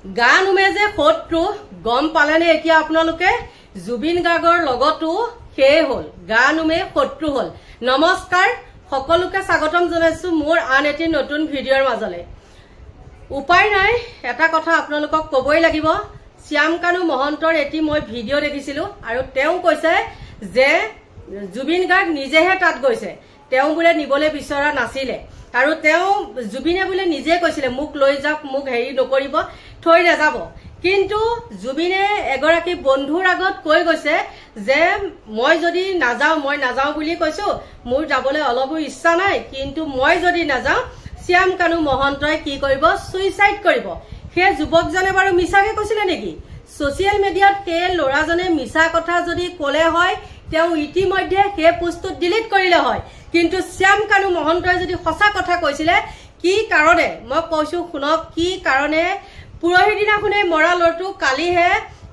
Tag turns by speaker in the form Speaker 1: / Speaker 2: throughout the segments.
Speaker 1: গান উমে যে শত্ৰু গম পালেনে এতিয়া আপোনালোকে জুবিন গাৰ্গৰ লগতো সেই হল গান উমে শত্ৰু হল নমস্কাৰ সকলোকে স্বাগতম জনাইছো মোৰ আন এটি নতুন ভিডিঅ'ৰ মাজলে উপায় নাই এটা কথা আপোনালোকক কবই লাগিব শ্যাম কানু মহন্তৰ এটি মই ভিডিঅ' দেখিছিলো আৰু তেওঁ কৈছে যে জুবিন গাৰ্গ নিজেহে তাত গৈছে তেওঁ বুলে নিবলে বিচৰা নাছিলে আৰু তেওঁ জুবিনে বুলে নিজে কৈছিলে মুক লৈ যাওক মুক হেৰি নকৰিব থৈ নাযাব কিন্তু জুবিনে এগৰাকী বন্ধুৰ আগত কৈ গৈছে যে মই যদি নাযাও বুলি কৈছো মোৰ যাবলৈ অলপো ইচ্ছা নাই কিন্তু মই যদি নাযাও শ্যাম কানু মহন্তই কি কৰিব সুইসাইড কৰিব হে যুৱকজনে বাৰু মিছাকে কৈছিলে নেকি সোশ্যাল মিডিয়াত কে লৰাজনে মিছা কথা যদি কলে হয় তেওঁ ইতিমধ্যে হে পোষ্টটো ডিলিট কৰিলে হয় কিন্তু শ্যাম কানু মহন্তই যদি সঁচা কথা কৈছিলে কি কাৰণে মই কৈছো শুনক কি কাৰণে পুৰহি দিনাখনে মৰা লৰটো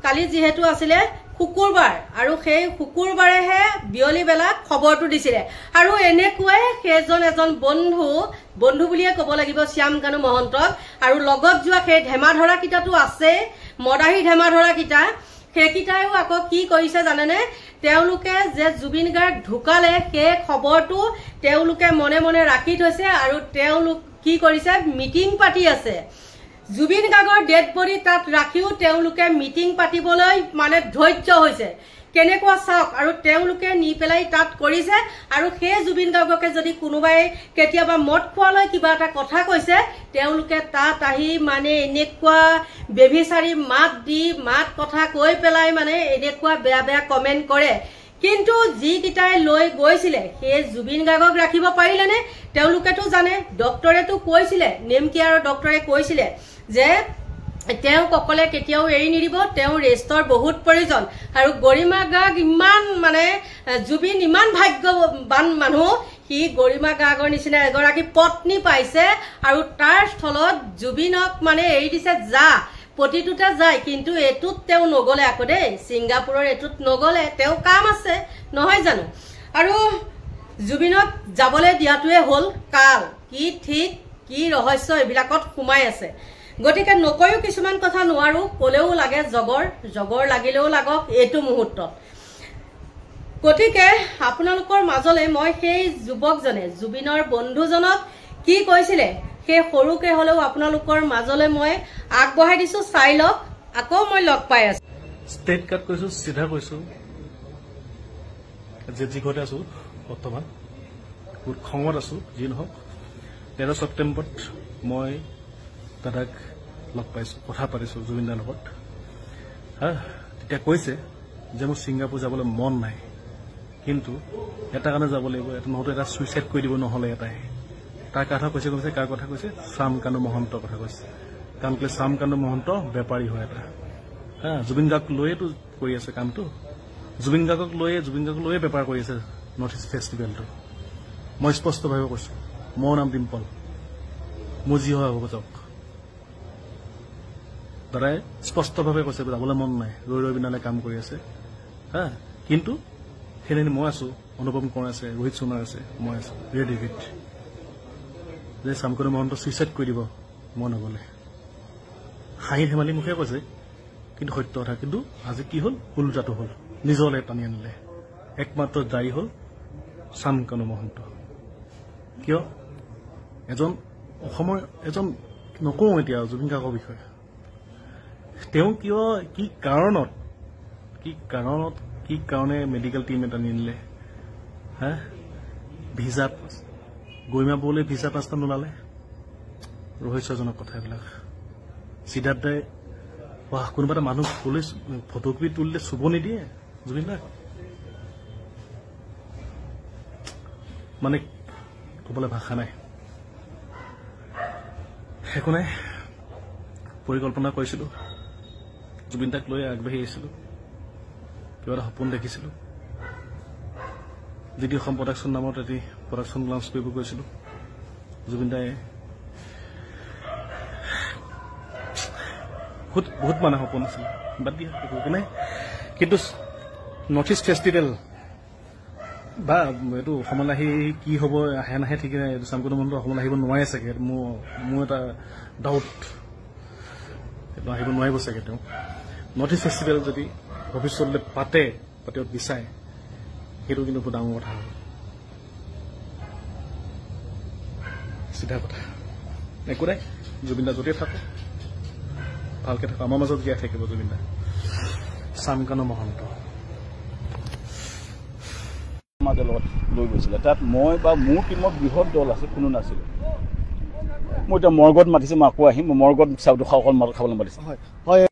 Speaker 1: কালি যেহেতু আছিলে শুকুৰবাৰ আৰু সেই শুকুৰবাৰেহে বিয়লি বেলা খবৰটো দিছিলে আৰু এনেকুৱাই এজন বন্ধু বুলিয়ে ক'ব লাগিব শ্যাম কানু মহন্তক আৰু লগত যোৱা সেই ধেমাধৰা কিটাটো আছে মদাহী ধেমাধৰা কিটা সেইকিটাইও আকৌ কি কৰিছে জানেনে তেওঁলোকে যে জুবিন গাৰ্গ ঢুকালে সেই খবৰটো তেওঁলোকে মনে মনে ৰাখি থৈছে আৰু তেওঁলোক কি কৰিছে মিটিং পাতি আছে জুবিন গাৰ্গৰ ডেড বডি তাত ৰাখিও তেওঁলোকে মিটিং পাতিবলৈ মানে ধৈৰ্য হৈছে কেনেকুৱা চাওক আৰু তেওঁলোকে নি পেলাই তাত কৰিছে আৰু সেই জুবিন গাৰ্গকে যদি কোনোবাই কেতিয়াবা মদ খোৱালৈ কিবা এটা কথা কৈছে তেওঁলোকে তাত আহি মানে এনেকুৱা বেভিচাৰী মাত কথা কৈ পেলাই মানে এনেকুৱা বেয়া কমেন্ট কৰে কিন্তু যি কিটাই লৈ গৈছিলে সেই জুবিন গাৰ্গক ৰাখিব পাৰিলেনে তেওঁলোকেতো জানে ডক্টৰেটো কৈছিলে নেমকিয়াৰৰ ডক্টৰে কৈছিলে যে তেওঁ ককলে কেতিয়াও এৰি নিদিব তেওঁ ৰেষ্টৰ বহুত প্ৰয়োজন আৰু গৰিমা গাৰ্গ ইমান মানে জুবিন ইমান ভাগ্যৱান মানুহ হি গৰিমা গাৰ্গৰ নিচিনা এগৰাকী পত্নী পাইছে আৰু তাৰ স্থলত জুবিনক মানে এৰি দিছে যা প্ৰতিটোটা যায় কিন্তু এটুত তেওঁ নগলে আকৌ দেই সিংগাপুৰৰ এটুত নগলে তেওঁ কাম আছে নহয় জানো আৰু জুবিনক যাবলৈ দিয়াটোৱে হল কাল কি ঠিক কি ৰহস্য এবিলাকত সোমাই আছে গতিকে নকয়ও কিছুমান কথা নোৱাৰো কলেও লাগে জগৰ লাগিলেও লাগক এটো মুহূৰ্তত গতিকে আপোনালোকৰ মাজলে মই সেই যুৱকজনে জুবিনৰ বন্ধুজনক কি কৈছিলে সেই সৰুকে হলেও আপোনালোকৰ মাজলে মই আগবঢ়াই দিছো চাই লওক আকৌ মই লগ পাই আছো
Speaker 2: ষ্টেট কাট কৈছো সিধা কৈছো যে ঘৰতে আছো বৰ্তমান বহুত খঙত আছো যি নহওক 13 ছেপ্টেম্বৰত মই দাদাক লগ পাইছো কথা পাতিছো জুবিনদাৰ লগত তেতিয়া কৈছে যে মোৰ ছিংগাপুৰ যাবলৈ মন নাই কিন্তু এটা কাৰণে যাব লাগিব এটা নহতো এটা সুইসাইড কৰি দিব নহলে এটাই তাৰ কথা কৈছে কাৰ কথা কৈছে শ্যাম কানু মহন্তৰ কথা কৈছে কাৰণ কি শ্যাম কানু মহন্ত বেপাৰী হয় এটা জুবিন গাৰ্গক লৈয়েতো কৰি আছে কামটো জুবিন গাৰ্গক লৈয়ে বেপাৰ কৰি আছে নৰ্থ ইষ্ট ফেষ্টিভেলটো মই স্পষ্টভাৱে কৈছো মোৰ নাম ডিম্পল মোৰ যি হয় হ'ব যাওক দাদাই স্পষ্টভাৱে কৈছে যাবলৈ মন নাই ৰৈ বিনালে কাম কৰি আছে কিন্তু সেইদিন মই আছো অনুপম কোঁৱৰ আছে ৰোহিত সোণাৰ আছে মই আছো ৰেডি উইথ যে শ্যাম কানু মহন্ত সুইসাইড কৰি দিব মই নগলে হাঁহি ধেমালি মুখে কৈছে কিন্তু সত্য কথা কিন্তু আজি কি হল উল্টাটো হল নিজলে টানি আনিলে একমাত্ৰ দায়ী হল শ্যাম কানু মহন্ত কিয় অসমৰ এজন নকওঁ এতিয়া জুবিন গাৰ্গৰ বিষয়ে তেওঁ কিয় কি কাৰণে মেডিকেল টিম এটা নিনিলে ভিজা গৰিমা বৌলে ভিজা পাঁচটা নোলালে ৰহস্যজনক কথা এইবিলাক সিদ্ধাৰ্থই কোনোবা এটা মানুহ কলে ফটোকপি তুলিলে চুব নিদিয়ে জুবিন দাক মানে কবলৈ ভাষা নাই একো নাই পৰিকল্পনা কৰিছিলো জুবিন দাক লৈ আগবাঢ়ি আহিছিলো কিবা এটা সপোন দেখিছিলো জিডি অসম প্ৰডাকশ্যন নামত এটি প্ৰডাকশ্যন লঞ্চ কৰিব গৈছিলো জুবিন দাই বহুত মানে সপোন আছিল বাদ দিয়া একো নাই কিন্তু নৰ্থ ইষ্ট ফেষ্টিভেল বা এইটো অসমলৈ আহি কি হ'ব আহে নাহে ঠিক নাই শ্যাম কানু মহন্ত অসমলৈ আহিব নোৱাৰে চাগে মোৰ এটা ডাউট আহিব নোৱাৰিব চাগে তেওঁ নৰ্থ ইষ্ট ফেষ্টিভেল যদি ভৱিষ্যতলৈ পাতে বা তেওঁ বিচাৰে সেইটো কিন্তু বহুত ডাঙৰ কথা হ'ব চিধা কথা একো নাই জুবিন দা য'তে থাকক ভালকে থাকক আমাৰ মাজত জীয়াই থাকিব জুবিন দা শ্যামকানু মহন্ত
Speaker 3: মাজৰ লগত লৈ গৈছিলে তাত মই বা মোৰ টিমত বৃহৎ দল আছে কোনো নাছিল মই এতিয়া মৰ্গত মাতিছে মই আকৌ আহিম মৰ্গত চাউটো খাবলৈ মাতিছে হয়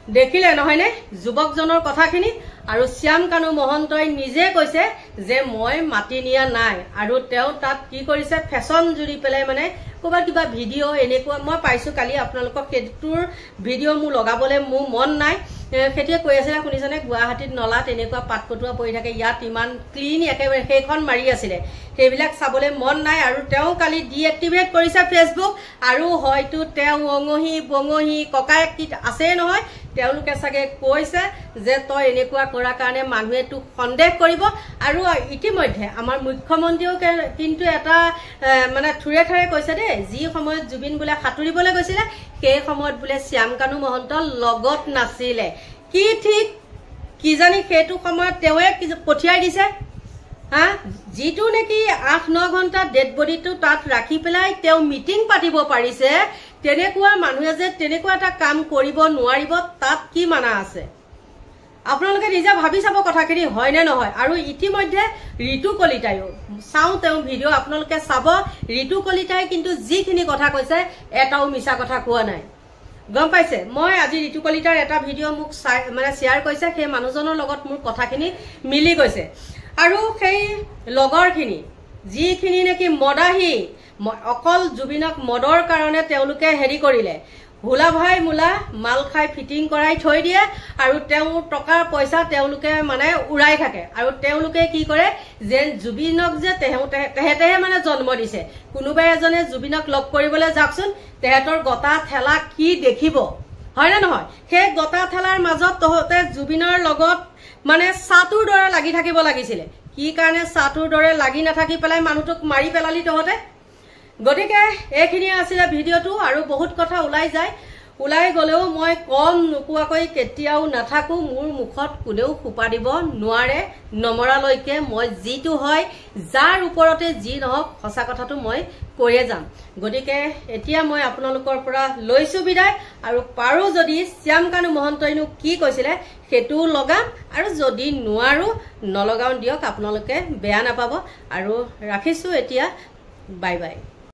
Speaker 1: দেখিলে নহয় নে যুৱকজনৰ কথাখিনি আৰু শ্যামকানু মহন্তই নিজে কৈছে যে মই মাটি নিয়া নাই আৰু তেওঁ তাত কি কৰিছে ফেশ্বন জুৰি পেলাই মানে ক'ৰবাত কিবা ভিডিঅ' এনেকুৱা মই পাইছোঁ কালি আপোনালোকক সেইটোৰ ভিডিঅ' মোৰ লগাবলৈ মোৰ মন নাই সেইটোৱে কৈ আছিলে শুনিছেনে গুৱাহাটীত নলাত এনেকুৱা পাত পটুৱা পৰি থাকে ইয়াত ইমান ক্লিন একেবাৰে সেইখন মাৰি আছিলে সেইবিলাক চাবলৈ মন নাই আৰু তেওঁ কালি ডিএক্টিভেট কৰিছে ফেচবুক আৰু হয়তো তেওঁ অঙহী বঙহী ককায়েক কি আছে নহয় তেওঁলোকে চাগে কৈছে যে তই এনেকুৱা কৰাৰ কাৰণে মানুহে তোক সন্দেহ কৰিব আৰু ইতিমধ্যে আমাৰ মুখ্যমন্ত্ৰীও কিন্তু এটা মানে থুৰে থুৰে কৈছে দেই যি সময়ত জুবিন বোলে সাঁতুৰিবলৈ গৈছিলে সেই সময়ত বোলে শ্যামকানু মহন্ত লগত নাছিলে কি ঠিক কি জানি সেইটো সময়ত তেওঁৱে পঠিয়াই দিছে হা যিটো নেকি 8-9 ঘণ্টা ডেড বডিটো তাত ৰাখি পেলাই তেওঁ মিটিং পাতিব পাৰিছে তেনেকুৱা মানুহে যে তেনেকুৱা এটা কাম কৰিব নোৱাৰিব তাত কি মানা আছে আপোনালোকে নিজে ভাবি চাব কথাখিনি হয় নে নহয় আৰু ইতিমধ্যে ঋতু কলিতায়ো চাওঁ তেওঁ ভিডিঅ' আপোনালোকে চাব ঋতু কলিতাই কিন্তু যিখিনি কথা কৈছে এটাও মিছা কথা কোৱা নাই গম পাইছে মই আজি ঋতু কলিতাৰ এটা ভিডিঅ' মোক মানে শ্বেয়াৰ কৰিছে সেই মানুহজনৰ লগত মোৰ কথাখিনি মিলি গৈছে আৰু সেই লগৰখিনি যিখিনি নেকি মদাহী অকল জুবিনক মদৰ কাৰণে তেওঁলোকে হেৰি কৰিলে হুলা ভাই মুলা মাল খাই ফিটিং কৰাই থৈ দিয়ে আৰু তেওঁৰ টকাৰ পইচা তেওঁলোকে মানে উৰাই থাকে আৰু তেওঁলোকে কি কৰে যে জুবিনক যে তেহেতেহে মানে জন্ম দিছে কোনোবাই এজনে জুবিনক লগ কৰিবলৈ যাওকচোন তেহেতৰ গটা ঠেলা কি দেখিব হয় না নহয় সেই গটা ঠেলাৰ মাজত তহতে জুবিনৰ লগত মানে সাতুৰ দৰে লাগি থাকিব লাগিছিলে কি কাৰণে সাতুৰ দৰে লাগি নাথাকি পেলাই মানুহটোক মাৰি পেলালি তহতে গতিকে এইখিনি আছিল ভিডিঅ'টো আৰু বহুত কথা ওলাই গলেও মই কম নোকোৱাকৈ কেতিয়াও নাথাকো মোৰ মুখত কোনেও খুপা দিব নোৱাৰে নমৰালৈকে মই যিটো হয় যাৰ ওপৰতে যি নহওক সঁচা কথাটো মই কৈয়ে যাম গতিকে এতিয়া মই আপোনালোকৰ পৰা লৈছো বিদায় আৰু পাৰো যদি শ্যামকানু মহন্তইনো কি কৈছিলে সেইটো লগাম আৰু যদি নোৱাৰো নলগাও দিয়ক আপোনালোকে বেয়া নাপাব আৰু ৰাখিছো এতিয়া বাই বাই